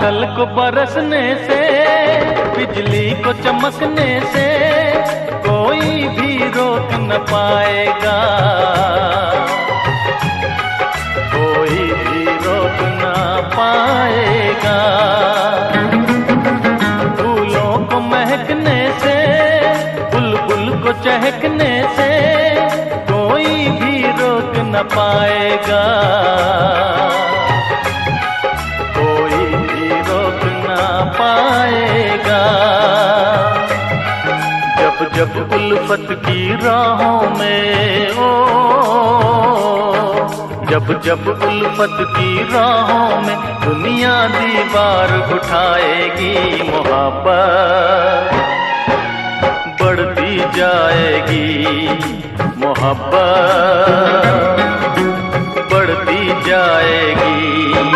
बादल को बरसने से, बिजली को चमकने से कोई भी रोक न पाएगा, कोई भी रोक न पाएगा। फूलों को महकने से, बुलबुल को चहकने से कोई भी रोक न पाएगा, कोई भी रोक न पाएगा। जब जब उल्फत की राहों में जब जब उल्फत की राहों में दुनिया दीवार उठाएगी, मोहब्बत बढ़ती जाएगी, मोहब्बत बढ़ती जाएगी।